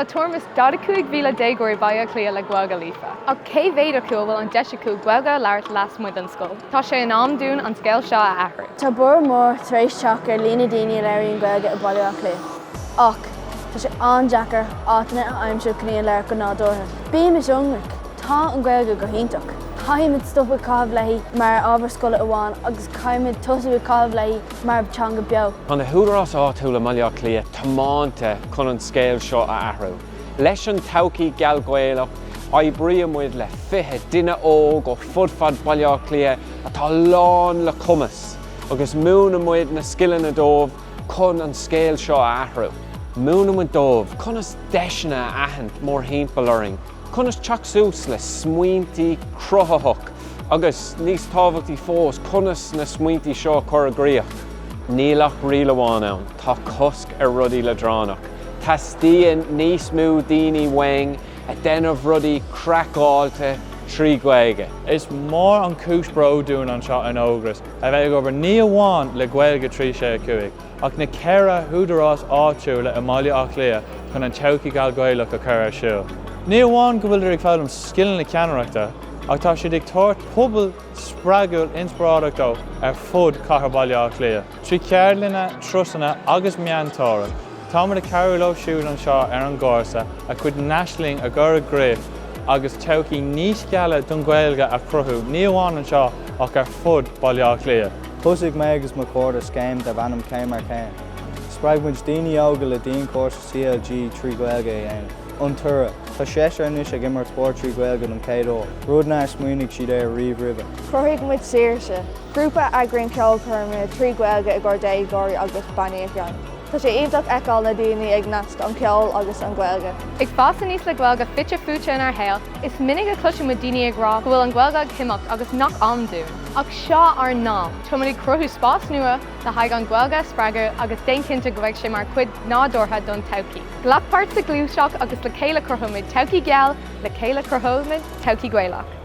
Tá tuairim 25 mhíle deagóir baile clia le Ghaeilge lífa. Ach cé bhéad acu bhfuil an 15 Ghaeilge Ghaelach las muid an scoil. Tá sé an am dún an scéil seo a aithrí. Tá bur mór tar éis teach ar lína daoine leiríonn Ghaeilge i baile lia. Ach, tá sé an-deacair átainna a aimseú cníon leir go nádortha. Bíonn is ionglach, tá an Ghaeilge go hintach. Caiimid stoppa cabh leihí mar ábhar scoile amháin agus caiimid tosaí cabh leihí mar teanga beo. An hÓgras áitiúla mbeadh lia támánta chun an scéil seo a aithriú. Leis an Todhchaí Gheal Ghaelach oibríonn muid le 20 duine óg ó fudfad mbeadh lia atá lán le cumas agus múna muid na scileanna dóibh chun an scéil seo a aithriú. Múna muid dóibh chunas deiseanna a aithint mór thimpealling. Chunas teach sús le smaointí cruthathach agus níos tábhachtaí fós chunas na smaointí seo chur agréocht. Nílach riail amháin ann, tá cosc ar rudaí le dránach. Tá stíon níos mú daoine uaing a déanamh rudaí crackháilte trí Ghaeilge. Is mór an cúis bro dún an seo an hÓgras a bheith go ní amháin le Ghaeilge trí sé chuaigh. Ach na ceithre hÚdarás áitiúla i mbeadh lia chun an Todhchaí Gheal Ghaelach a chur ar siúil. Ní amháin go bhfuil ag fáilm scileanna na ceannaireachta, ach tá siad ag tabhairt pobail spreagadh inspioráideach dó ar fud cathair mbeadh lia. Trí cearlanna, trusanna agus meántóra. Tá mar a ceiriúil siúd an seo ar an gcomhpháirtha a chuid neisling a gur gréibh agus Todhchaí níos geala don Ghaeilge a cruthú. Ní amháin an seo ach ar fud mbeadh lia. Thosaigh mé agus mo cóir scéim de bhanam céim mar céim. Spraig muid daoine óga le daon cóir CLG trí Ghaeilge a dhéanamh. An tura, tá sé anis ag immart spóir trí Ghaeilge an céadó. Rudna smaoinigh siad ar riomh-ribh. Cruthaigh muid saoirse. Grúpa agrainn ceol chuirme trí Ghaeilge i ggur deagóir agus baníocht. Tá sé iadach eáil na daoine ag nasc an ceol agus an Ghaeilge. Ag fásta níos le Ghaeilge fitte fúte in ar héal, is minic a cluisiú mu daoine ag rá go bhfuil an Ghaeilge chimach agus nach amdún. Ach seo ar ná, tuairimid cruthú spás nua de haig an Ghaeilge spreagadh agus décinnte go bhfuil sé mar cuid nádortha don Todhchaí. Ghlacpáirt sa glúiseach agus le chéile cruthamuid Todhchaí Gheal, le chéile cruthamuid Todhchaí Ghaelach.